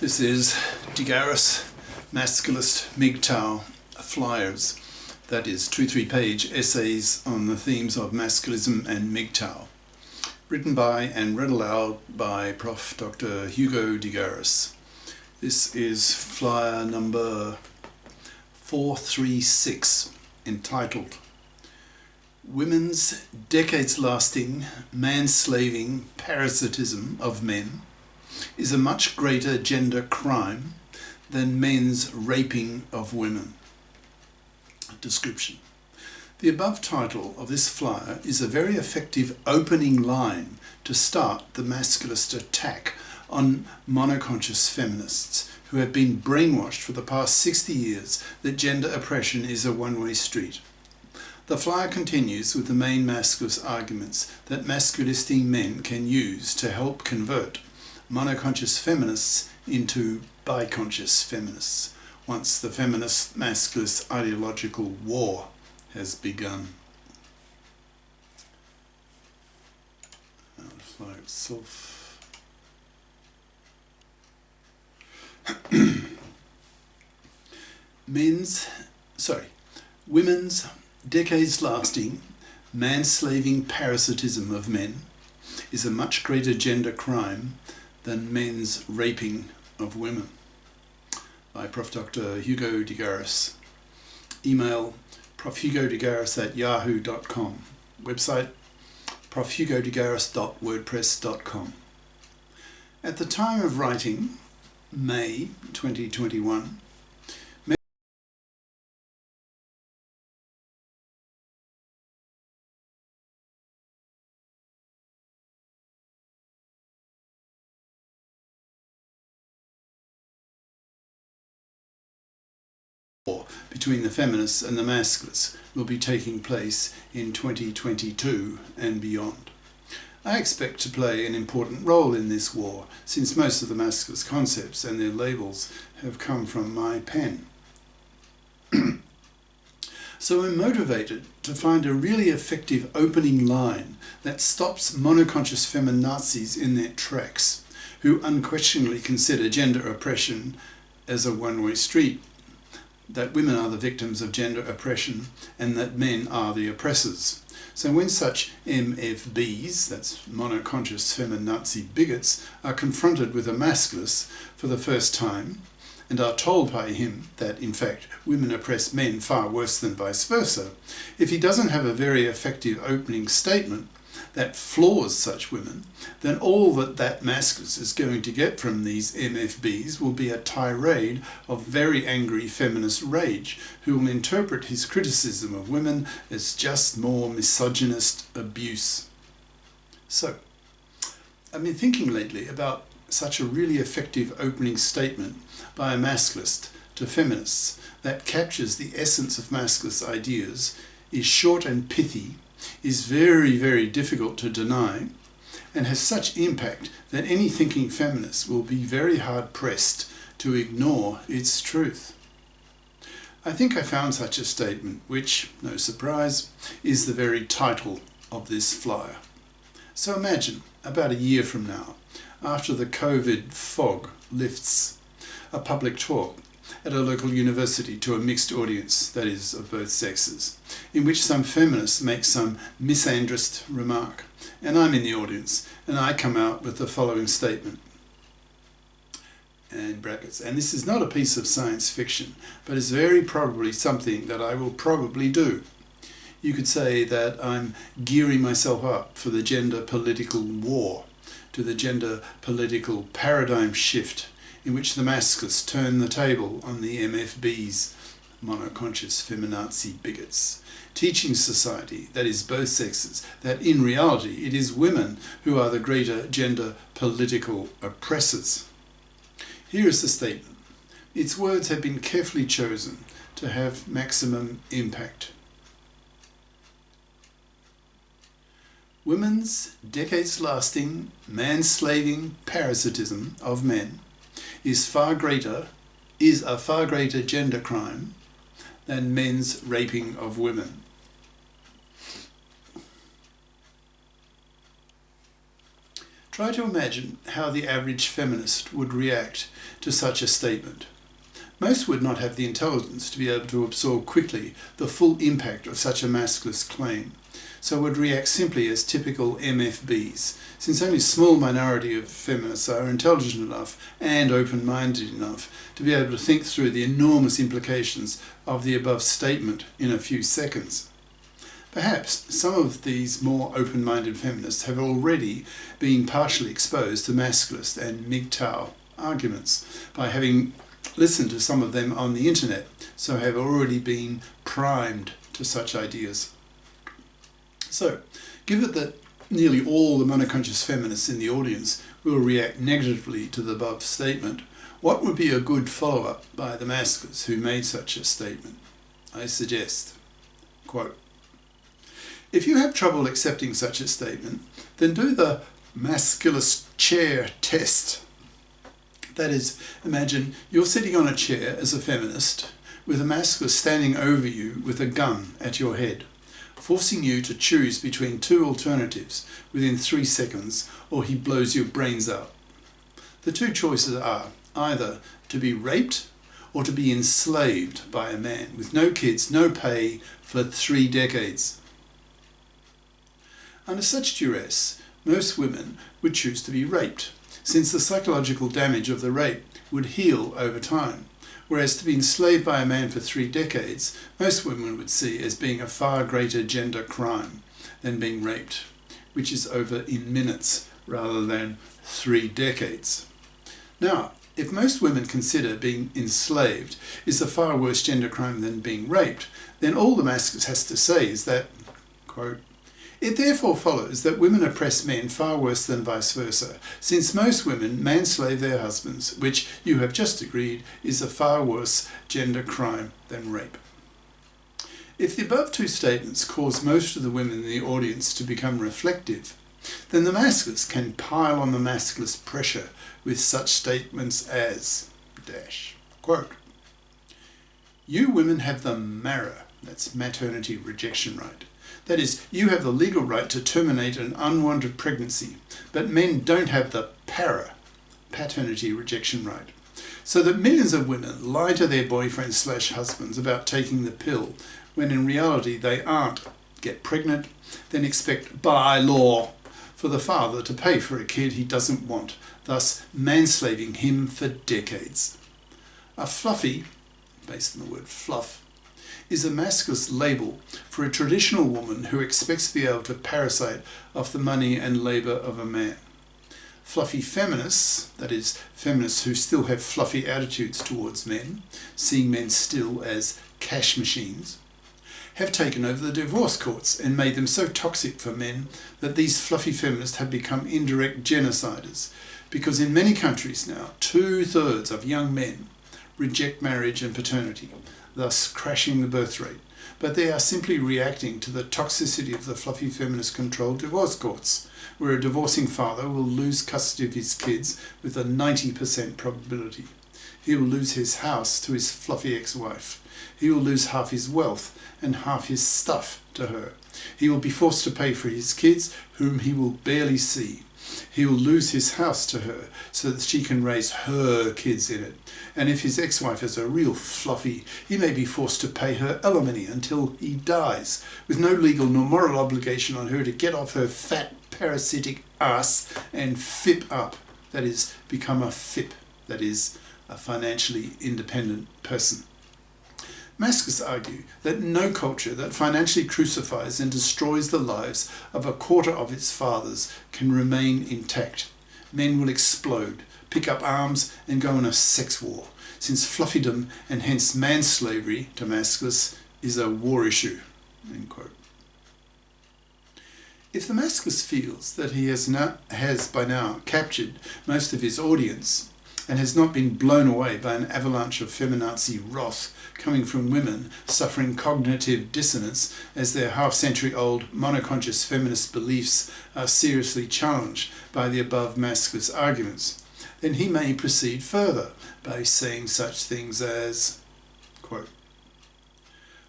This is GARIS Masculist MGTOW flyers, that is 2-3 page essays on the themes of masculism and MGTOW, written by and read aloud by Prof. Dr. Hugo de Garis. This is flyer number 436, entitled Women's Decades-Lasting Manslaving Parasitism of Men is a much greater gender crime than men's raping of women. Description. The above title of this flyer is a very effective opening line to start the masculist attack on monoconscious feminists who have been brainwashed for the past 60 years that gender oppression is a one-way street. The flyer continues with the main masculist arguments that masculisting men can use to help convert monoconscious feminists into biconscious feminists once the feminist masculist ideological war has begun. Now the flyer itself. Women's decades-lasting manslaving parasitism of men is a much greater gender crime than men's raping of women. By Prof. Dr. Hugo de Garis. Email profhugodegaris@yahoo.com. Website profhugodegaris.wordpress.com. At the time of writing, May 2021, between the feminists and the masculists will be taking place in 2022 and beyond. I expect to play an important role in this war, since most of the masculist concepts and their labels have come from my pen. So I'm motivated to find a really effective opening line that stops monoconscious feminazis in their tracks, who unquestionably consider gender oppression as a one-way street, that women are the victims of gender oppression and that men are the oppressors. So when such MFBs, that's monoconscious feminazi bigots, are confronted with a masculist for the first time and are told by him that in fact women oppress men far worse than vice versa, if he doesn't have a very effective opening statement that floors such women, then all that masculist is going to get from these MFBs will be a tirade of very angry feminist rage, who will interpret his criticism of women as just more misogynist abuse. So, I've been thinking lately about such a really effective opening statement by a masculist to feminists that captures the essence of masculist ideas, is short and pithy, is very, very difficult to deny, and has such impact that any thinking feminist will be very hard-pressed to ignore its truth. I think I found such a statement, which, no surprise, is the very title of this flyer. So imagine, about a year from now, after the COVID fog lifts, a public talk at a local university to a mixed audience, that is, of both sexes, in which some feminists make some misandrist remark, and I'm in the audience, and I come out with the following statement, and brackets, and this is not a piece of science fiction, but is very probably something that I will probably do. You could say that I'm gearing myself up for the gender political war, to the gender political paradigm shift, in which the masculists turn the table on the MFBs, monoconscious feminazi bigots, teaching society, that is both sexes, that in reality it is women who are the greater gender political oppressors. Here is the statement. Its words have been carefully chosen to have maximum impact. Women's decades-lasting manslaving parasitism of men is a far greater gender crime than men's raping of women. Try to imagine how the average feminist would react to such a statement. Most would not have the intelligence to be able to absorb quickly the full impact of such a masculist claim, so would react simply as typical MFBs, since only a small minority of feminists are intelligent enough and open-minded enough to be able to think through the enormous implications of the above statement in a few seconds. Perhaps some of these more open-minded feminists have already been partially exposed to masculist and MGTOW arguments by having listened to some of them on the internet, so have already been primed to such ideas. So, given that nearly all the monoconscious feminists in the audience will react negatively to the above statement, what would be a good follow-up by the masculists who made such a statement? I suggest, quote, "If you have trouble accepting such a statement, then do the masculist chair test. That is, imagine you're sitting on a chair as a feminist with a masculist standing over you with a gun at your head, forcing you to choose between two alternatives within 3 seconds, or he blows your brains out. The two choices are either to be raped or to be enslaved by a man with no kids, no pay for 3 decades. Under such duress, most women would choose to be raped, since the psychological damage of the rape would heal over time, whereas to be enslaved by a man for 3 decades, most women would see as being a far greater gender crime than being raped, which is over in minutes rather than 3 decades. Now, if most women consider being enslaved is a far worse gender crime than being raped, then all the masculist has to say is that, quote, "It therefore follows that women oppress men far worse than vice versa, since most women manslave their husbands, which you have just agreed is a far worse gender crime than rape." If the above two statements cause most of the women in the audience to become reflective, then the masculists can pile on the masculist pressure with such statements as, dash, quote, "You women have the MARA, that's maternity rejection right. That is, you have the legal right to terminate an unwanted pregnancy, but men don't have the PARA, paternity rejection right. So that millions of women lie to their boyfriends/husbands about taking the pill, when in reality they aren't, get pregnant, then expect by law for the father to pay for a kid he doesn't want, thus manslaving him for decades. A fluffy, based on the word fluff, is a masculist label for a traditional woman who expects to be able to parasite off the money and labour of a man. Fluffy feminists, that is, feminists who still have fluffy attitudes towards men, seeing men still as cash machines, have taken over the divorce courts and made them so toxic for men that these fluffy feminists have become indirect genociders, because in many countries now, 2/3 of young men reject marriage and paternity, thus crashing the birth rate, but they are simply reacting to the toxicity of the fluffy feminist-controlled divorce courts, where a divorcing father will lose custody of his kids with a 90% probability. He will lose his house to his fluffy ex-wife. He will lose half his wealth and half his stuff to her. He will be forced to pay for his kids, whom he will barely see. He will lose his house to her so that she can raise her kids in it. And if his ex-wife is a real fluffy, he may be forced to pay her alimony until he dies, with no legal nor moral obligation on her to get off her fat parasitic ass and FIP up, that is, become a FIP, that is, a financially independent person. Masculists argue that no culture that financially crucifies and destroys the lives of a quarter of its fathers can remain intact. Men will explode, pick up arms and go on a sex war, since fluffydom and hence manslavery to masculists is a war issue." End quote. If the masculist feels that he has by now captured most of his audience, and has not been blown away by an avalanche of feminazi wrath coming from women suffering cognitive dissonance as their half-century-old monoconscious feminist beliefs are seriously challenged by the above masculist arguments, then he may proceed further by saying such things as, quote,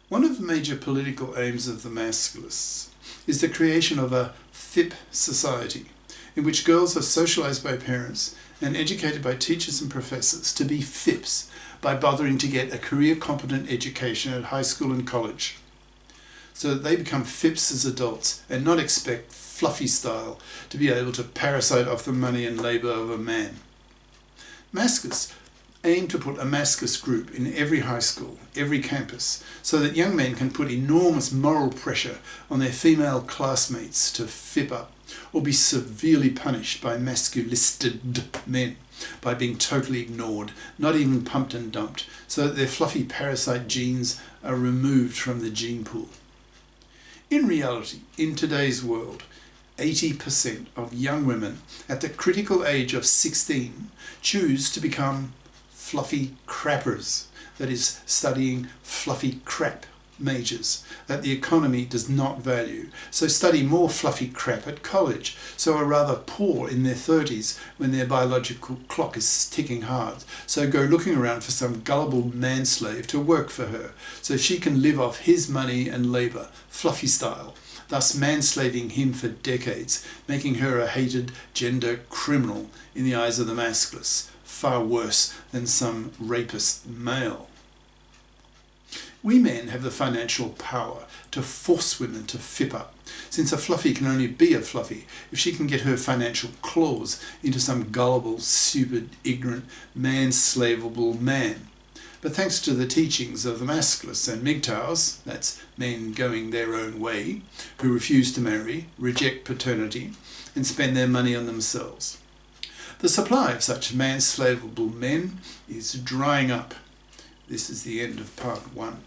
"One of the major political aims of the masculists is the creation of a FIP society, in which girls are socialised by parents and educated by teachers and professors to be FIPs by bothering to get a career-competent education at high school and college, so that they become FIPs as adults and not expect fluffy style to be able to parasite off the money and labour of a man. Masculists aim to put a masculist group in every high school, every campus, so that young men can put enormous moral pressure on their female classmates to FIP up or be severely punished by masculisted men by being totally ignored, not even pumped and dumped, so that their fluffy parasite genes are removed from the gene pool. In reality, in today's world, 80% of young women at the critical age of 16 choose to become fluffy crappers, that is, studying fluffy crap majors that the economy does not value, so study more fluffy crap at college, so are rather poor in their 30s when their biological clock is ticking hard, so go looking around for some gullible manslave to work for her, so she can live off his money and labour, fluffy style, thus manslaving him for decades, making her a hated gender criminal in the eyes of the masculists, far worse than some rapist male. We men have the financial power to force women to FIP up, since a fluffy can only be a fluffy if she can get her financial claws into some gullible, stupid, ignorant, manslavable man. But thanks to the teachings of the masculists and MGTOWs, that's men going their own way, who refuse to marry, reject paternity, and spend their money on themselves, the supply of such manslavable men is drying up. This is the end of part 1.